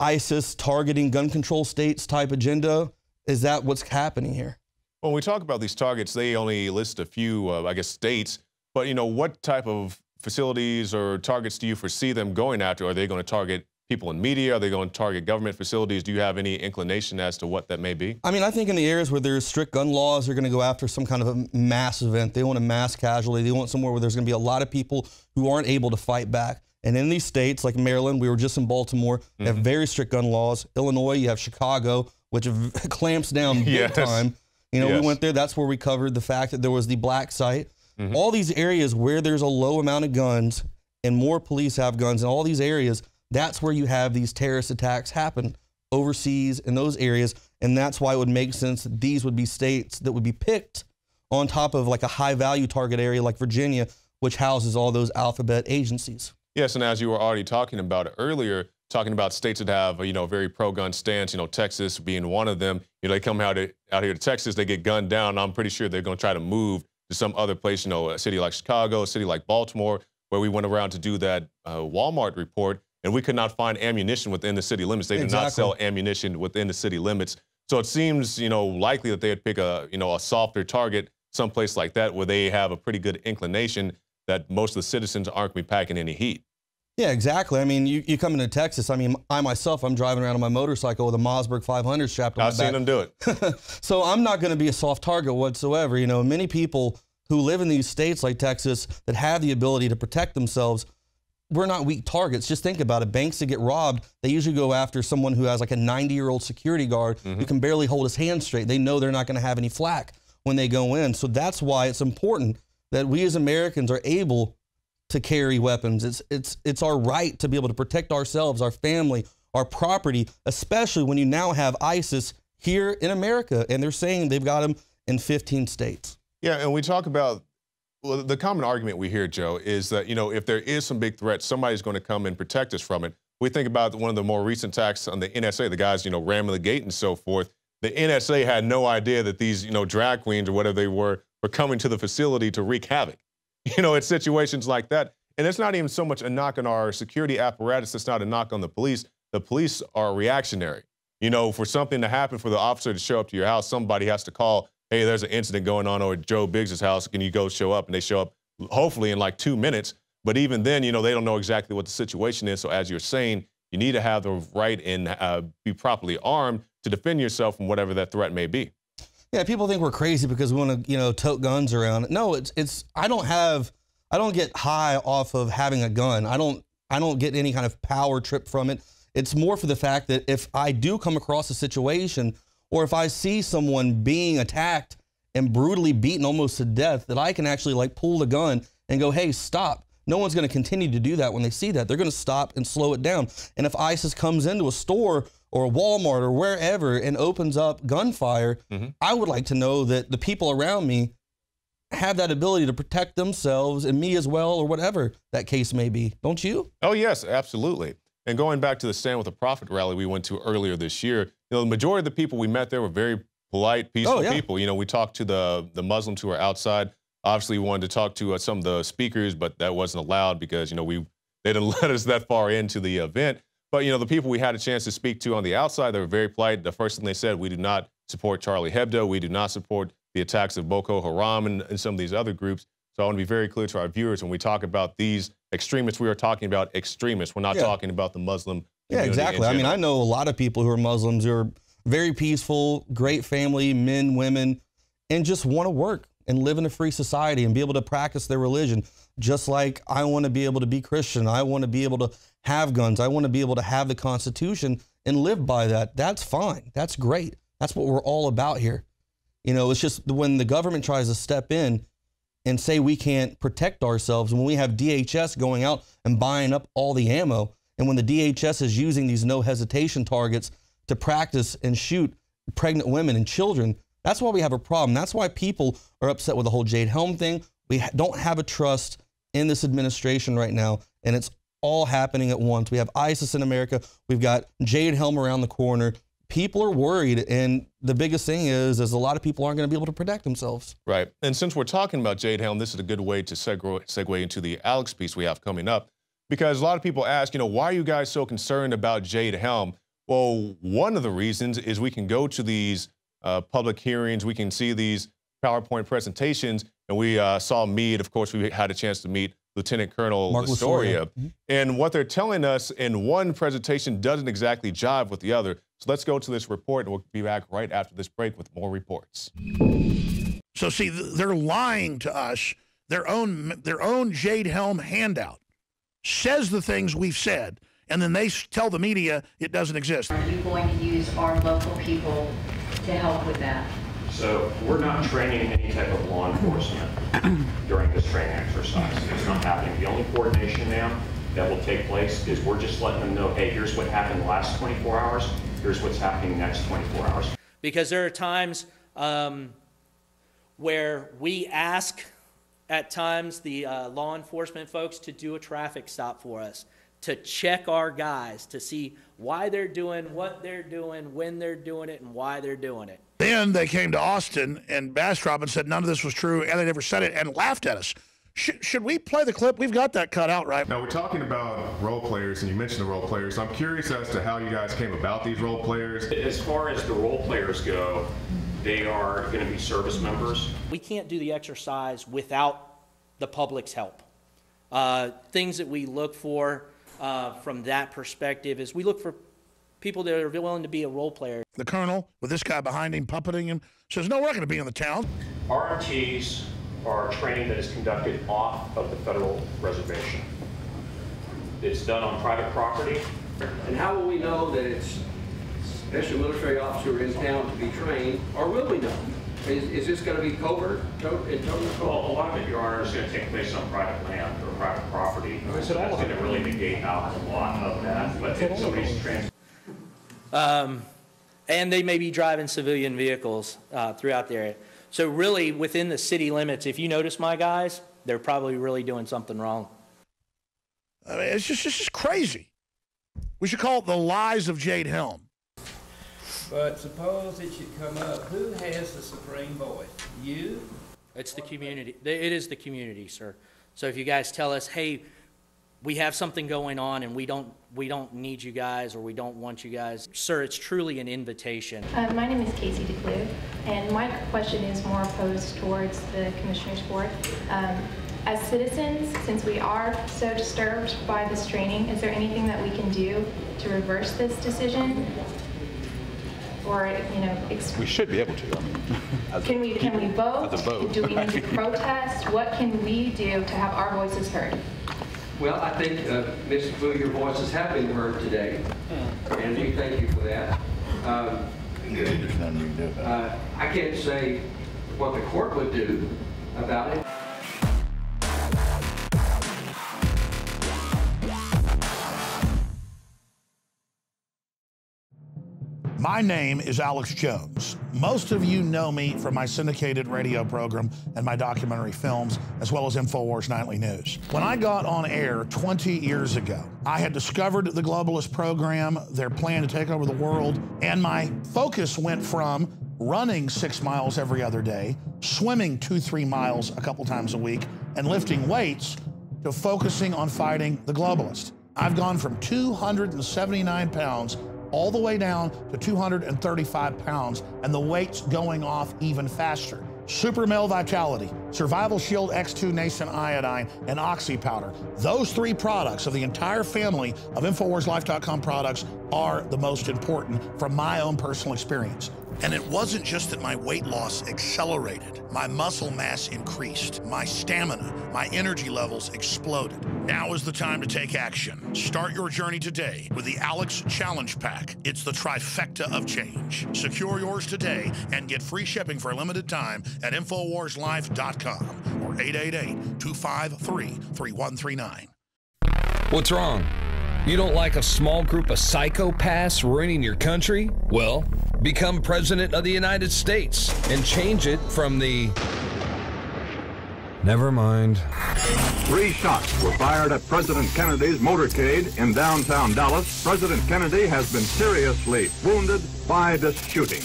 ISIS targeting gun control states type agenda? Is that what's happening here? When we talk about these targets, they only list a few, I guess, states. But, you know, what type of facilities or targets do you foresee them going after? Are they going to target people in media? Are they going to target government facilities? Do you have any inclination as to what that may be? I mean, I think in the areas where there's strict gun laws, they're going to go after some kind of a mass event. They want a mass casualty. They want somewhere where there's going to be a lot of people who aren't able to fight back. And in these states, like Maryland, we were just in Baltimore, they have very strict gun laws. Illinois, you have Chicago, which clamps down big time. You know, we went there. That's where we covered the fact that there was the black site. All these areas where there's a low amount of guns and more police have guns in all these areas, that's where you have these terrorist attacks happen overseas in those areas. And that's why it would make sense that these would be states that would be picked on top of like a high value target area like Virginia, which houses all those alphabet agencies. Yes, and as you were already talking about earlier, talking about states that have a very pro-gun stance, Texas being one of them. They come out here to Texas, they get gunned down. I'm pretty sure they're going to try to move to some other place, a city like Chicago, a city like Baltimore, where we went around to do that Walmart report, and we could not find ammunition within the city limits. They did not sell ammunition within the city limits. So it seems, likely that they'd pick a softer target, someplace like that, where they have a pretty good inclination that most of the citizens aren't going to be packing any heat. Yeah, exactly. I mean, you come into Texas. I mean, I myself, I'm driving around on my motorcycle with a Mossberg 500 strapped on my back. I've seen them do it. So I'm not going to be a soft target whatsoever. Many people who live in these states like Texas that have the ability to protect themselves, we're not weak targets. Just think about it. Banks that get robbed, they usually go after someone who has like a 90-year-old security guard who can barely hold his hand straight. They know they're not going to have any flack when they go in. So that's why it's important that we as Americans are able to carry weapons. It's our right to be able to protect ourselves, our family, our property, especially when you now have ISIS here in America, and they're saying they've got them in 15 states. Yeah, and we talk about, well, the common argument we hear, Joe, is that, if there is some big threat, somebody's going to come and protect us from it. We think about one of the more recent attacks on the NSA, the guys, ramming the gate and so forth. The NSA had no idea that these, drag queens or whatever they were coming to the facility to wreak havoc. It's situations like that. And it's not even so much a knock on our security apparatus. It's not a knock on the police. The police are reactionary. For something to happen, for the officer to show up to your house, somebody has to call, hey, there's an incident going on over at Joe Biggs' house. Can you go show up? And they show up hopefully in like 2 minutes. But even then, they don't know exactly what the situation is. So as you're saying, you need to have the right and be properly armed to defend yourself from whatever that threat may be. Yeah, people think we're crazy because we want to, tote guns around. No, I don't get high off of having a gun. I don't get any kind of power trip from it. It's more for the fact that if I do come across a situation, or if I see someone being attacked and brutally beaten almost to death, that I can actually like pull the gun and go, hey, stop. No one's going to continue to do that when they see that. They're going to stop and slow it down. And if ISIS comes into a store or a Walmart or wherever and opens up gunfire, I would like to know that the people around me have that ability to protect themselves and me as well, or whatever that case may be. Don't you? Oh, yes, absolutely. And going back to the Stand with a Prophet rally we went to earlier this year, the majority of the people we met there were very polite, peaceful people. We talked to the Muslims who were outside. Obviously, we wanted to talk to some of the speakers, but that wasn't allowed because, they didn't let us that far into the event. But, the people we had a chance to speak to on the outside, they were very polite. The first thing they said, we do not support Charlie Hebdo. We do not support the attacks of Boko Haram and some of these other groups. So I want to be very clear to our viewers, when we talk about these extremists, we are talking about extremists. We're not talking about the Muslim community. Yeah, exactly. I mean, I know a lot of people who are Muslims who are very peaceful, great family, men, women, and just want to work and live in a free society and be able to practice their religion. Just like I want to be able to be Christian. I want to be able to have guns. I want to be able to have the Constitution and live by that. That's fine. That's great. That's what we're all about here. It's just when the government tries to step in and say we can't protect ourselves, when we have DHS going out and buying up all the ammo, and when the DHS is using these no hesitation targets to practice and shoot pregnant women and children, that's why we have a problem. That's why people are upset with the whole Jade Helm thing. We don't have a trust in this administration right now, and it's all happening at once. We have ISIS in America. We've got Jade Helm around the corner. People are worried, and the biggest thing is a lot of people aren't going to be able to protect themselves. Right. And since we're talking about Jade Helm, this is a good way to segue into the Alex piece we have coming up, because a lot of people ask, why are you guys so concerned about Jade Helm? Well, one of the reasons is we can go to these public hearings, we can see these PowerPoint presentations, and we saw Meade. Of course, we had a chance to meet Lieutenant Colonel Mark Lastoria. Lastoria. And what they're telling us in one presentation doesn't exactly jive with the other. So let's go to this report, and we'll be back right after this break with more reports. So see, they're lying to us. Their own Jade Helm handout says the things we've said, and then they tell the media it doesn't exist. Are you going to use our local people to help with that? So we're not training any type of law enforcement during this training exercise. It's not happening. The only coordination now that will take place is we're just letting them know, hey, here's what happened the last 24 hours. Here's what's happening next 24 hours. Because there are times where we ask at times the law enforcement folks to do a traffic stop for us, to check our guys, to see why they're doing what they're doing, when they're doing it, and why they're doing it. Then they came to Austin and Bastrop and said none of this was true, and they never said it, and laughed at us. Should we play the clip? We've got that cut out, right? Now, we're talking about role players, and you mentioned the role players. I'm curious as to how you guys came about these role players. As far as the role players go, they are going to be service members. We can't do the exercise without the public's help. Things that we look for from that perspective is we look for people that are willing to be a role player. The colonel, with this guy behind him, puppeting him, says, no, we're not going to be in the town. RMTs are training that is conducted off of the federal reservation. It's done on private property. And how will we know that it's special military officer in town to be trained, or will we know? Is this going to be covert? Well, a lot of it, Your Honor, is going to take place on private land or private property. So that's going to really negate out a lot of that. But if somebody's and they may be driving civilian vehicles throughout the area. So really, within the city limits, if you notice my guys, they're probably really doing something wrong. I mean, it's just crazy. We should call it the lies of Jade Helm. But suppose it should come up, who has the supreme voice? You? It's the community. It is the community, sir. So if you guys tell us, hey, we have something going on and we don't need you guys, or we don't want you guys, sir, it's truly an invitation. My name is Casey DeClue, and my question is more posed towards the Commissioner's Board. As citizens, since we are so disturbed by this training, is there anything that we can do to reverse this decision? Or, you know, we should be able to. I mean, can we vote? As a vote. Do we need to protest? What can we do to have our voices heard? Well, I think, Ms. Fu, your voices have been heard today, and we thank you for that. There's nothing you can do about it. I can't say what the court would do about it. My name is Alex Jones. Most of you know me from my syndicated radio program and my documentary films, as well as InfoWars Nightly News. When I got on air 20 years ago, I had discovered the globalist program, their plan to take over the world, and my focus went from running 6 miles every other day, swimming 2-3 miles a couple times a week, and lifting weights, to focusing on fighting the globalists. I've gone from 279 pounds all the way down to 235 pounds, and the weight's going off even faster. Super Male Vitality, Survival Shield X2 Nascent Iodine, and Oxy Powder. Those 3 products of the entire family of InfoWarsLife.com products are the most important from my own personal experience. And it wasn't just that my weight loss accelerated. My muscle mass increased. My stamina, my energy levels exploded. Now is the time to take action. Start your journey today with the Alex Challenge Pack. It's the trifecta of change. Secure yours today and get free shipping for a limited time at InfoWarsLife.com or 888-253-3139. What's wrong? You don't like a small group of psychopaths ruining your country? Well, become President of the United States and change it from the... Never mind. 3 shots were fired at President Kennedy's motorcade in downtown Dallas. President Kennedy has been seriously wounded by this shooting.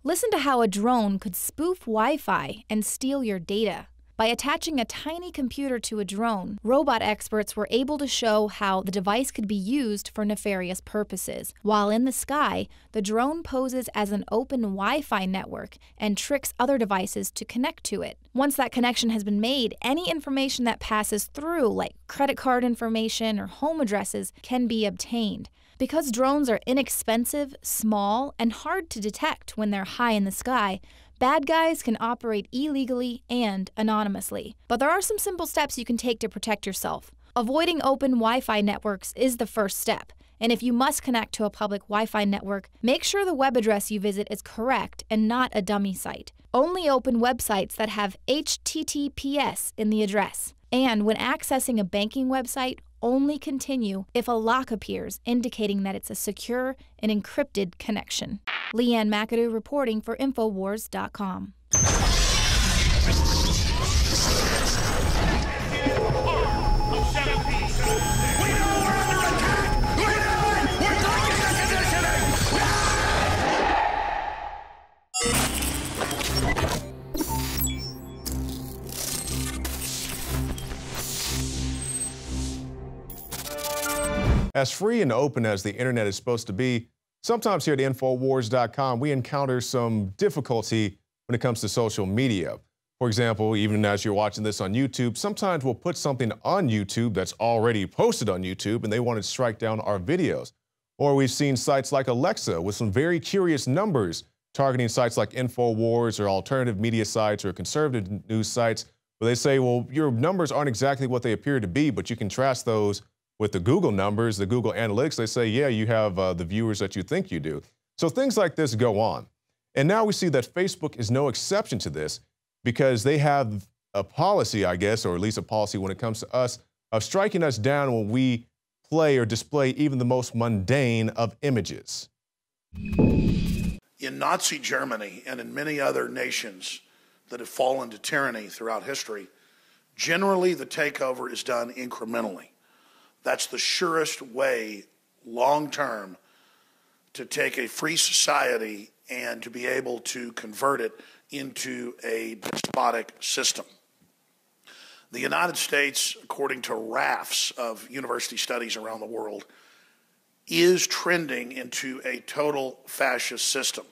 Listen to how a drone could spoof Wi-Fi and steal your data. By attaching a tiny computer to a drone, robot experts were able to show how the device could be used for nefarious purposes. While in the sky, the drone poses as an open Wi-Fi network and tricks other devices to connect to it. Once that connection has been made, any information that passes through, like credit card information or home addresses, can be obtained. Because drones are inexpensive, small, and hard to detect when they're high in the sky, bad guys can operate illegally and anonymously. But there are some simple steps you can take to protect yourself. Avoiding open Wi-Fi networks is the first step. And if you must connect to a public Wi-Fi network, make sure the web address you visit is correct and not a dummy site. Only open websites that have HTTPS in the address. And when accessing a banking website, only continue if a lock appears, indicating that it's a secure and encrypted connection. Leanne McAdoo reporting for Infowars.com. As free and open as the internet is supposed to be, sometimes here at Infowars.com, we encounter some difficulty when it comes to social media. For example, even as you're watching this on YouTube, sometimes we'll put something on YouTube that's already posted on YouTube and they want to strike down our videos. Or we've seen sites like Alexa with some very curious numbers targeting sites like Infowars or alternative media sites or conservative news sites, where they say, well, your numbers aren't exactly what they appear to be, but you contrast those with the Google numbers, the Google Analytics. They say, yeah, you have the viewers that you think you do. So things like this go on. And now we see that Facebook is no exception to this because they have a policy, I guess, or at least a policy when it comes to us, of striking us down when we play or display even the most mundane of images. In Nazi Germany and in many other nations that have fallen to tyranny throughout history, generally the takeover is done incrementally. That's the surest way, long-term, to take a free society and to be able to convert it into a despotic system. The United States, according to rafts of university studies around the world, is trending into a total fascist system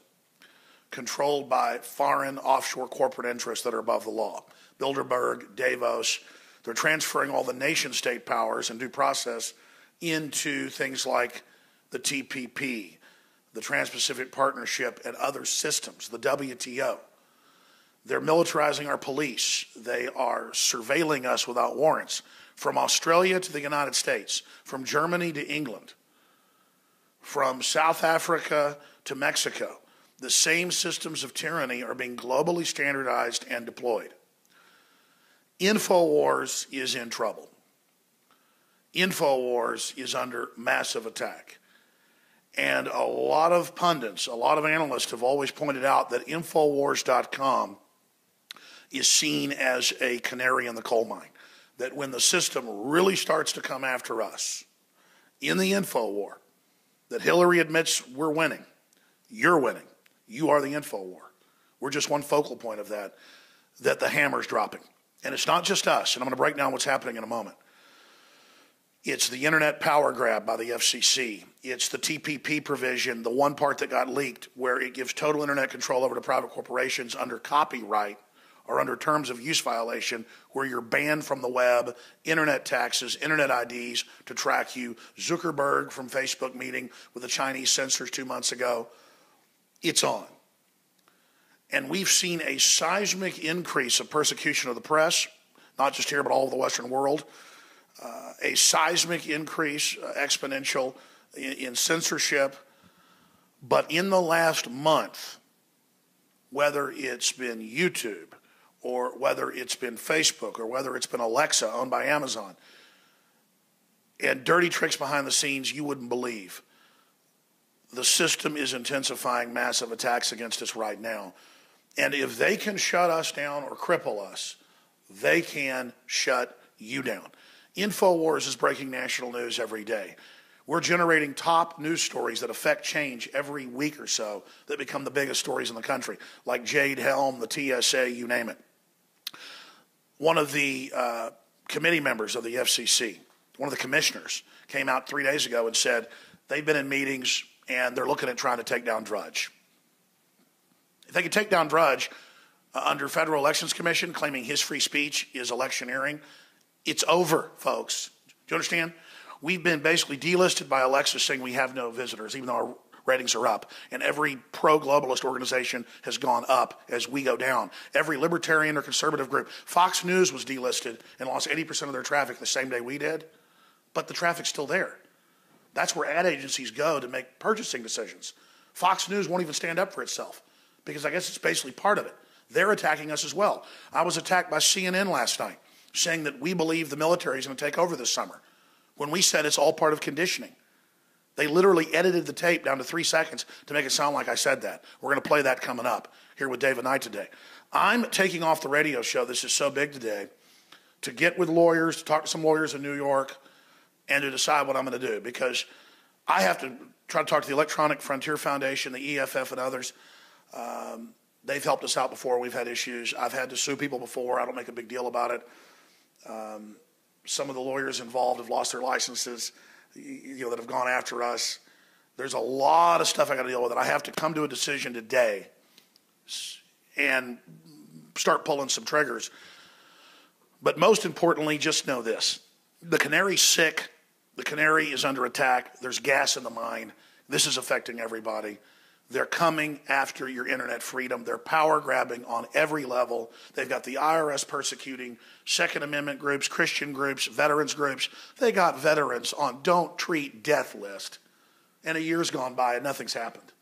controlled by foreign offshore corporate interests that are above the law. Bilderberg, Davos, they're transferring all the nation-state powers and due process into things like the TPP, the Trans-Pacific Partnership, and other systems, the WTO. They're militarizing our police. They are surveilling us without warrants, from Australia to the United States, from Germany to England, from South Africa to Mexico. The same systems of tyranny are being globally standardized and deployed. Infowars is in trouble. Infowars is under massive attack. And a lot of pundits, a lot of analysts have always pointed out that Infowars.com is seen as a canary in the coal mine. That when the system really starts to come after us in the info war, that Hillary admits we're winning, you're winning, you are the info war. We're just one focal point of that the hammer's dropping. And it's not just us, and I'm going to break down what's happening in a moment. It's the internet power grab by the FCC. It's the TPP provision, the one part that got leaked, where it gives total internet control over to private corporations under copyright or under terms of use violation, where you're banned from the web, internet taxes, internet IDs to track you. Zuckerberg from Facebook meeting with the Chinese censors 2 months ago. It's on. And we've seen a seismic increase of persecution of the press, not just here, but all over the Western world. A seismic increase, exponential, in censorship. But in the last month, whether it's been YouTube, or whether it's been Facebook, or whether it's been Alexa, owned by Amazon, and dirty tricks behind the scenes you wouldn't believe, the system is intensifying massive attacks against us right now. And if they can shut us down or cripple us, they can shut you down. InfoWars is breaking national news every day. We're generating top news stories that affect change every week or so that become the biggest stories in the country, like Jade Helm, the TSA, you name it. one of the committee members of the FCC, one of the commissioners, came out 3 days ago and said they've been in meetings and they're looking at trying to take down Drudge. If they could take down Drudge under Federal Elections Commission, claiming his free speech is electioneering, it's over, folks. Do you understand? We've been basically delisted by Alexa, saying we have no visitors, even though our ratings are up. And every pro-globalist organization has gone up as we go down. Every libertarian or conservative group. Fox News was delisted and lost 80% of their traffic the same day we did. But the traffic's still there. That's where ad agencies go to make purchasing decisions. Fox News won't even stand up for itself because I guess it's basically part of it. They're attacking us as well. I was attacked by CNN last night, saying that we believe the military is going to take over this summer, when we said it's all part of conditioning. They literally edited the tape down to 3 seconds to make it sound like I said that. We're going to play that coming up here with David Knight today. I'm taking off the radio show, This Is So Big Today, to get with lawyers, to talk to some lawyers in New York, and to decide what I'm going to do, because I have to try to talk to the Electronic Frontier Foundation, the EFF, and others. They've helped us out before. We've had issues. I've had to sue people before. I don't make a big deal about it. Some of the lawyers involved have lost their licenses, that have gone after us. There's a lot of stuff I got to deal with, and I have to come to a decision today and start pulling some triggers. But most importantly, just know this. The canary's sick. The canary is under attack. There's gas in the mine. This is affecting everybody. They're coming after your internet freedom. They're power grabbing on every level. They've got the IRS persecuting Second Amendment groups, Christian groups, veterans groups. They got veterans on don't treat death list. And a year's gone by and nothing's happened.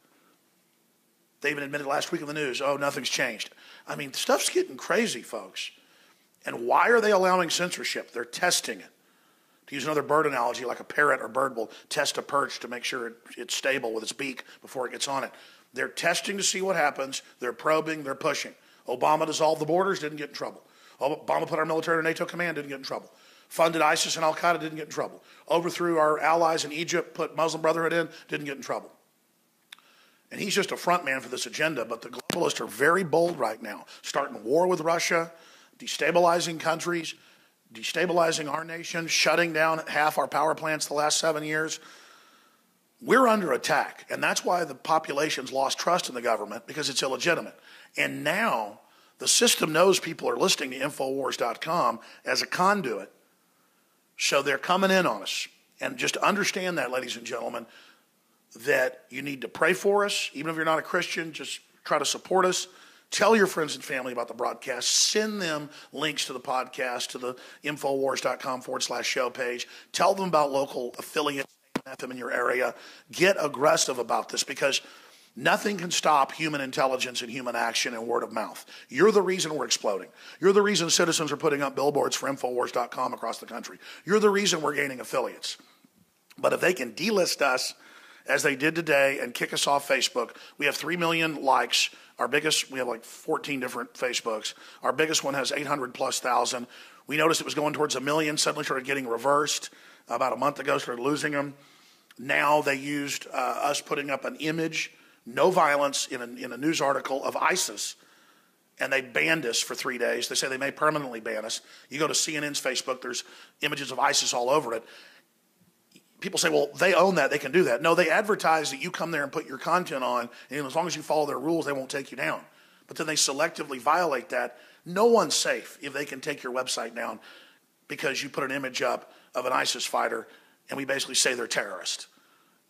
They even admitted last week in the news, oh, nothing's changed. I mean, stuff's getting crazy, folks. And why are they allowing censorship? They're testing it. To use another bird analogy, like a parrot or bird will test a perch to make sure it's stable with its beak before it gets on it. They're testing to see what happens. They're probing. They're pushing. Obama dissolved the borders, didn't get in trouble. Obama put our military in NATO command, didn't get in trouble. Funded ISIS and Al-Qaeda, didn't get in trouble. Overthrew our allies in Egypt, put Muslim Brotherhood in, didn't get in trouble. And he's just a front man for this agenda, but the globalists are very bold right now, starting war with Russia, destabilizing countries, destabilizing our nation, shutting down half our power plants the last 7 years. We're under attack, and that's why the population's lost trust in the government, because it's illegitimate. And now the system knows people are listening to Infowars.com as a conduit, so they're coming in on us. And just understand that, ladies and gentlemen, that you need to pray for us. Even if you're not a Christian, just try to support us. Tell your friends and family about the broadcast. Send them links to the podcast, to the Infowars.com/show page. Tell them about local affiliates in your area. Get aggressive about this, because nothing can stop human intelligence and human action and word of mouth. You're the reason we're exploding. You're the reason citizens are putting up billboards for Infowars.com across the country. You're the reason we're gaining affiliates. But if they can delist us, as they did today, and kick us off Facebook, we have 3 million likes. Our biggest, we have like 14 different Facebooks. Our biggest one has 800,000+. We noticed it was going towards 1 million, suddenly started getting reversed. About a month ago, started losing them. Now they used us putting up an image, no violence, in a news article of ISIS, and they banned us for 3 days. They say they may permanently ban us. You go to CNN's Facebook, there's images of ISIS all over it. People say, well, they own that, they can do that. No, they advertise that you come there and put your content on, and as long as you follow their rules, they won't take you down. But then they selectively violate that. No one's safe if they can take your website down because you put an image up of an ISIS fighter, and we basically say they're terrorists.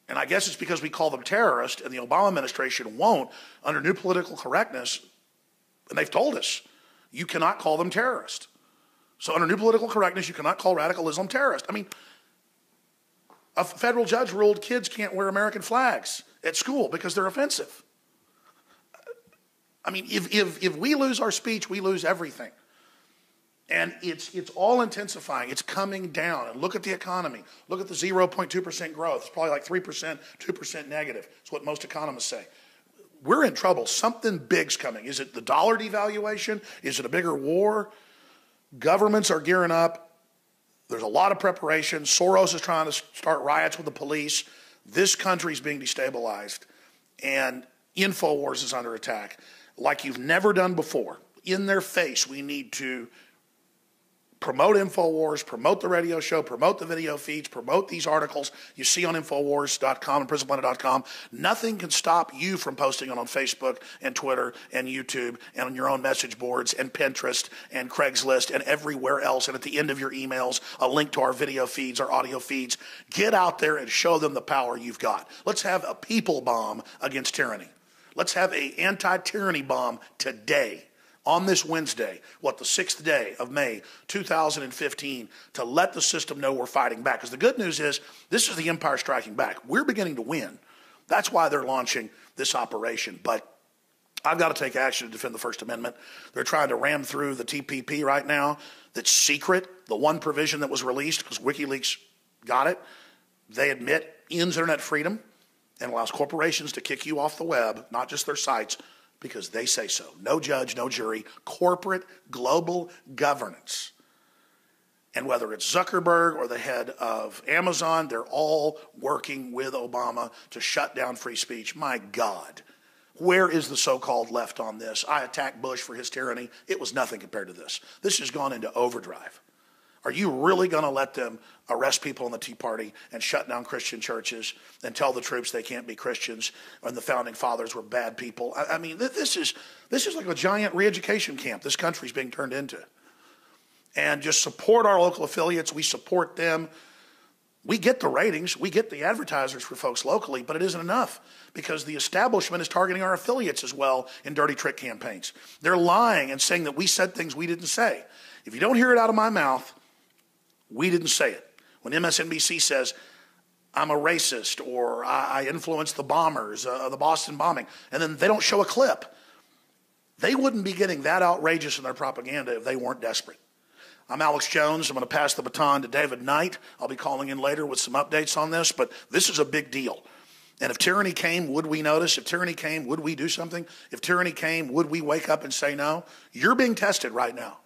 And I guess it's because we call them terrorists, and the Obama administration won't, under new political correctness, and they've told us, you cannot call them terrorists. So under new political correctness, you cannot call radical Islam terrorist. I mean, a federal judge ruled kids can't wear American flags at school because they're offensive. I mean, if we lose our speech, we lose everything. And it's all intensifying. It's coming down. And look at the economy. Look at the 0.2% growth. It's probably like 3%, 2% negative. It's what most economists say. We're in trouble. Something big's coming. Is it the dollar devaluation? Is it a bigger war? Governments are gearing up. There's a lot of preparation. Soros is trying to start riots with the police. This country's being destabilized. And InfoWars is under attack like you've never done before. In their face, we need to promote InfoWars, promote the radio show, promote the video feeds, promote these articles you see on InfoWars.com and PrisonPlanet.com. Nothing can stop you from posting it on Facebook and Twitter and YouTube and on your own message boards and Pinterest and Craigslist and everywhere else. And at the end of your emails, a link to our video feeds, our audio feeds. Get out there and show them the power you've got. Let's have a people bomb against tyranny. Let's have an anti-tyranny bomb today. On this Wednesday, the 6th day of May 2015, to let the system know we're fighting back. Because the good news is, this is the empire striking back. We're beginning to win. That's why they're launching this operation. But I've got to take action to defend the First Amendment. They're trying to ram through the TPP right now. That's secret. The one provision that was released, because WikiLeaks got it, they admit ends internet freedom and allows corporations to kick you off the web, not just their sites, because they say so. No judge, no jury, corporate global governance. And whether it's Zuckerberg or the head of Amazon, they're all working with Obama to shut down free speech. My God, where is the so-called left on this? I attacked Bush for his tyranny. It was nothing compared to this. This has gone into overdrive. Are you really going to let them arrest people in the Tea Party and shut down Christian churches and tell the troops they can't be Christians and the founding fathers were bad people? I mean, this is like a giant re-education camp this country's being turned into. And just support our local affiliates. We support them. We get the ratings. We get the advertisers for folks locally, but it isn't enough because the establishment is targeting our affiliates as well in dirty trick campaigns. They're lying and saying that we said things we didn't say. If you don't hear it out of my mouth, we didn't say it. When MSNBC says, I'm a racist, or I influenced the bombers, the Boston bombing, and then they don't show a clip, they wouldn't be getting that outrageous in their propaganda if they weren't desperate. I'm Alex Jones. I'm going to pass the baton to David Knight. I'll be calling in later with some updates on this, but this is a big deal. And if tyranny came, would we notice? If tyranny came, would we do something? If tyranny came, would we wake up and say no? You're being tested right now.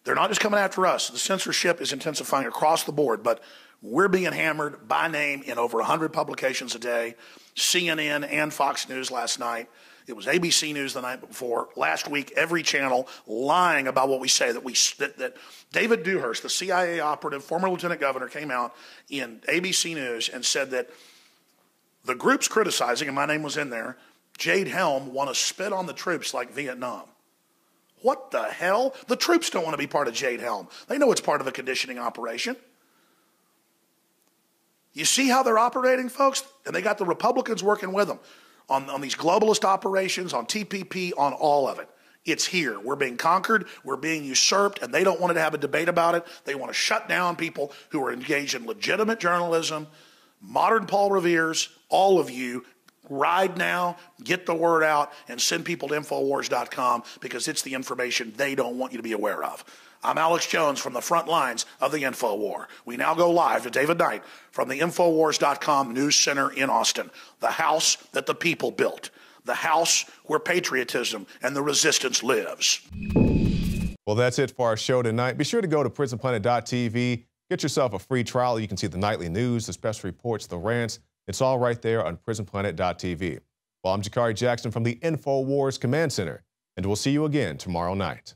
They're not just coming after us. The censorship is intensifying across the board, but we're being hammered by name in over 100 publications a day, CNN and Fox News last night. It was ABC News the night before. Last week, every channel lying about what we say, that David Dewhurst, the CIA operative, former lieutenant governor, came out in ABC News and said that the groups criticizing, and my name was in there, Jade Helm, want to spit on the troops like Vietnam. What the hell? The troops don't want to be part of Jade Helm. They know it's part of a conditioning operation. You see how they're operating, folks? And they got the Republicans working with them on these globalist operations, on TPP, on all of it. It's here. We're being conquered. We're being usurped, and they don't want to have a debate about it. They want to shut down people who are engaged in legitimate journalism, modern Paul Revere's, all of you. Ride now, get the word out, and send people to Infowars.com because it's the information they don't want you to be aware of. I'm Alex Jones from the front lines of the InfoWar. We now go live to David Knight from the Infowars.com News Center in Austin, the house that the people built, the house where patriotism and the resistance lives. Well, that's it for our show tonight. Be sure to go to PrisonPlanet.tv. Get yourself a free trial. You can see the nightly news, the special reports, the rants. It's all right there on PrisonPlanet.tv. Well, I'm Jakari Jackson from the InfoWars Command Center, and we'll see you again tomorrow night.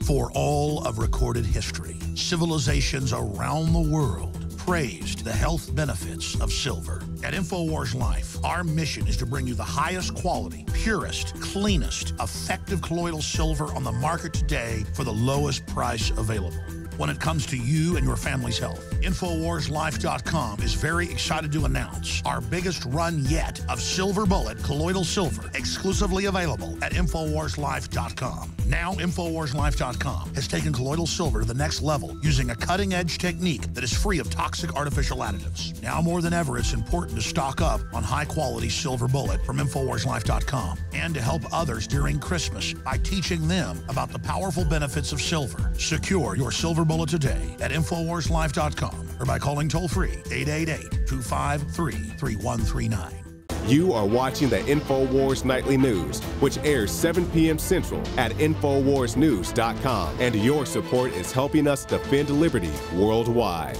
For all of recorded history, civilizations around the world praised the health benefits of silver. At InfoWars Life, our mission is to bring you the highest quality, purest, cleanest, effective colloidal silver on the market today for the lowest price available. When it comes to you and your family's health, InfoWarsLife.com is very excited to announce our biggest run yet of Silver Bullet colloidal silver, exclusively available at InfoWarsLife.com. Now, InfoWarsLife.com has taken colloidal silver to the next level using a cutting-edge technique that is free of toxic artificial additives. Now more than ever, it's important to stock up on high-quality Silver Bullet from InfoWarsLife.com and to help others during Christmas by teaching them about the powerful benefits of silver. Secure your Silver Bullet today at InfoWarsLife.com or by calling toll-free 888-253-3139. You are watching the InfoWars Nightly News, which airs 7 p.m. Central at InfoWarsNews.com. And your support is helping us defend liberty worldwide.